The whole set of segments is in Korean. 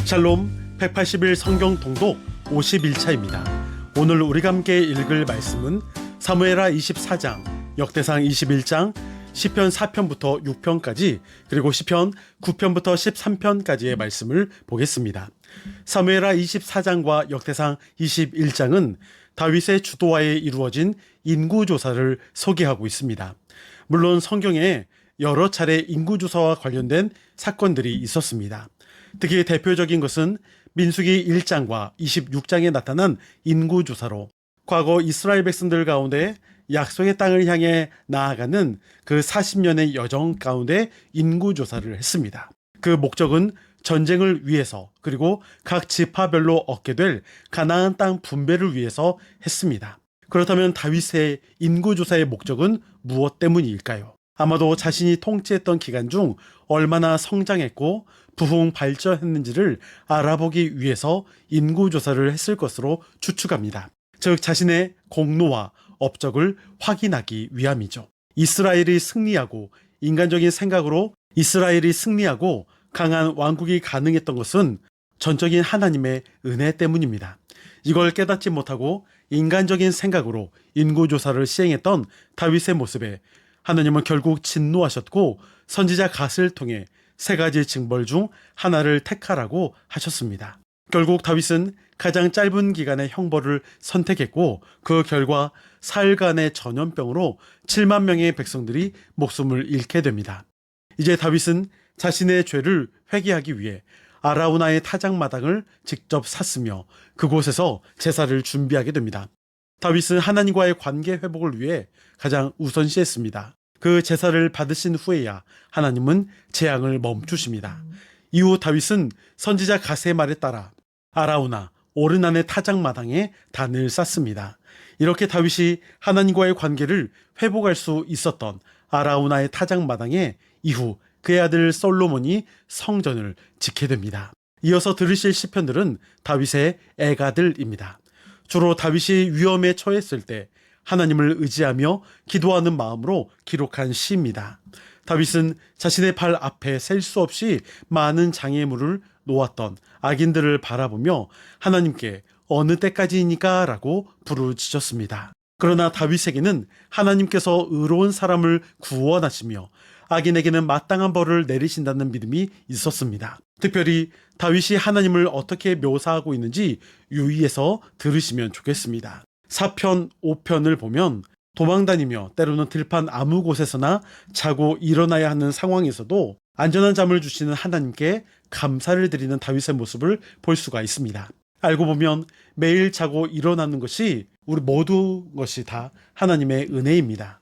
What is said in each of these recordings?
샬롬 180일 성경 통독 51차입니다. 오늘 우리가 함께 읽을 말씀은 사무엘하 24장, 역대상 21장, 시편 4편부터 6편까지 그리고 시편 9편부터 13편까지의 말씀을 보겠습니다. 사무엘하 24장과 역대상 21장은 다윗의 주도하에 이루어진 인구조사를 소개하고 있습니다. 물론 성경에 여러 차례 인구조사와 관련된 사건들이 있었습니다. 특히 대표적인 것은 민수기 1장과 26장에 나타난 인구조사로 과거 이스라엘 백성들 가운데 약속의 땅을 향해 나아가는 그 40년의 여정 가운데 인구조사를 했습니다. 그 목적은 전쟁을 위해서 그리고 각 지파별로 얻게 될 가나안 땅 분배를 위해서 했습니다. 그렇다면 다윗의 인구조사의 목적은 무엇 때문일까요? 아마도 자신이 통치했던 기간 중 얼마나 성장했고 부흥 발전했는지를 알아보기 위해서 인구조사를 했을 것으로 추측합니다. 즉 자신의 공로와 업적을 확인하기 위함이죠. 이스라엘이 승리하고 인간적인 생각으로 이스라엘이 승리하고 강한 왕국이 가능했던 것은 전적인 하나님의 은혜 때문입니다. 이걸 깨닫지 못하고 인간적인 생각으로 인구조사를 시행했던 다윗의 모습에 하나님은 결국 진노하셨고 선지자 갓을 통해 세 가지 징벌 중 하나를 택하라고 하셨습니다. 결국 다윗은 가장 짧은 기간의 형벌을 선택했고 그 결과 사흘간의 전염병으로 7만 명의 백성들이 목숨을 잃게 됩니다. 이제 다윗은 자신의 죄를 회개하기 위해 아라우나의 타작마당을 직접 샀으며 그곳에서 제사를 준비하게 됩니다. 다윗은 하나님과의 관계 회복을 위해 가장 우선시했습니다. 그 제사를 받으신 후에야 하나님은 재앙을 멈추십니다. 이후 다윗은 선지자 갓의 말에 따라 아라우나 오르난의 타작마당에 단을 쌓습니다. 이렇게 다윗이 하나님과의 관계를 회복할 수 있었던 아라우나의 타작마당에 이후 그의 아들 솔로몬이 성전을 짓게 됩니다. 이어서 들으실 시편들은 다윗의 애가들입니다. 주로 다윗이 위험에 처했을 때 하나님을 의지하며 기도하는 마음으로 기록한 시입니다. 다윗은 자신의 발 앞에 셀 수 없이 많은 장애물을 놓았던 악인들을 바라보며 하나님께 어느 때까지이니까 라고 부르짖었습니다. 그러나 다윗에게는 하나님께서 의로운 사람을 구원하시며 악인에게는 마땅한 벌을 내리신다는 믿음이 있었습니다. 특별히 다윗이 하나님을 어떻게 묘사하고 있는지 유의해서 들으시면 좋겠습니다. 4편, 5편을 보면 도망다니며 때로는 들판 아무 곳에서나 자고 일어나야 하는 상황에서도 안전한 잠을 주시는 하나님께 감사를 드리는 다윗의 모습을 볼 수가 있습니다. 알고 보면 매일 자고 일어나는 것이 우리 모두 것이 다 하나님의 은혜입니다.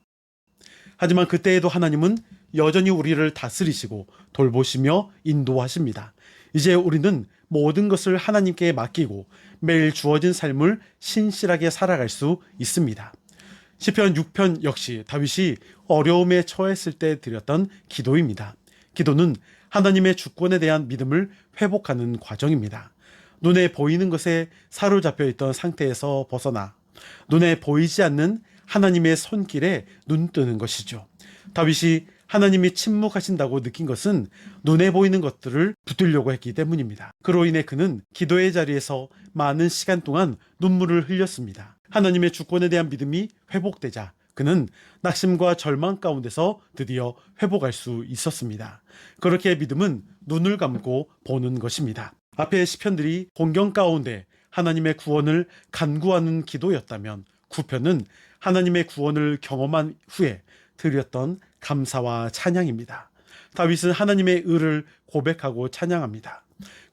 하지만 그때에도 하나님은 여전히 우리를 다스리시고 돌보시며 인도하십니다. 이제 우리는 모든 것을 하나님께 맡기고 매일 주어진 삶을 신실하게 살아갈 수 있습니다. 시편 6편 역시 다윗이 어려움에 처했을 때 드렸던 기도입니다. 기도는 하나님의 주권에 대한 믿음을 회복하는 과정입니다. 눈에 보이는 것에 사로잡혀 있던 상태에서 벗어나 눈에 보이지 않는 하나님의 손길에 눈뜨는 것이죠. 다윗이 하나님이 침묵하신다고 느낀 것은 눈에 보이는 것들을 붙들려고 했기 때문입니다. 그로 인해 그는 기도의 자리에서 많은 시간 동안 눈물을 흘렸습니다. 하나님의 주권에 대한 믿음이 회복되자 그는 낙심과 절망 가운데서 드디어 회복할 수 있었습니다. 그렇게 믿음은 눈을 감고 보는 것입니다. 앞의 시편들이 공경 가운데 하나님의 구원을 간구하는 기도였다면 9편은 하나님의 구원을 경험한 후에 드렸던 감사와 찬양입니다. 다윗은 하나님의 의를 고백하고 찬양합니다.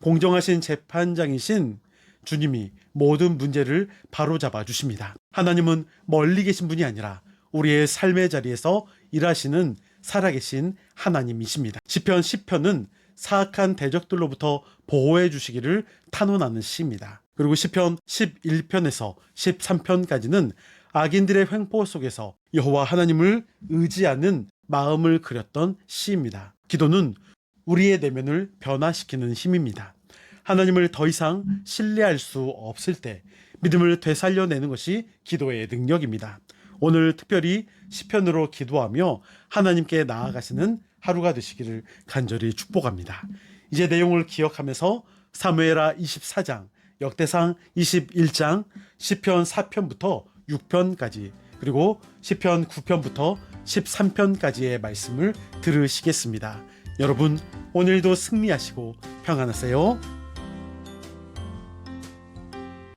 공정하신 재판장이신 주님이 모든 문제를 바로잡아 주십니다. 하나님은 멀리 계신 분이 아니라 우리의 삶의 자리에서 일하시는 살아계신 하나님이십니다. 시편 10편은 사악한 대적들로부터 보호해 주시기를 탄원하는 시입니다. 그리고 시편 11편에서 13편까지는 악인들의 횡포 속에서 여호와 하나님을 의지하는 마음을 그렸던 시입니다. 기도는 우리의 내면을 변화시키는 힘입니다. 하나님을 더 이상 신뢰할 수 없을 때 믿음을 되살려내는 것이 기도의 능력입니다. 오늘 특별히 시편으로 기도하며 하나님께 나아가시는 하루가 되시기를 간절히 축복합니다. 이제 내용을 기억하면서 사무엘하 24장, 역대상 21장, 시편 4편부터 6편까지, 그리고 시편 9편부터 13편까지의 말씀을 들으시겠습니다. 여러분, 오늘도 승리하시고 평안하세요.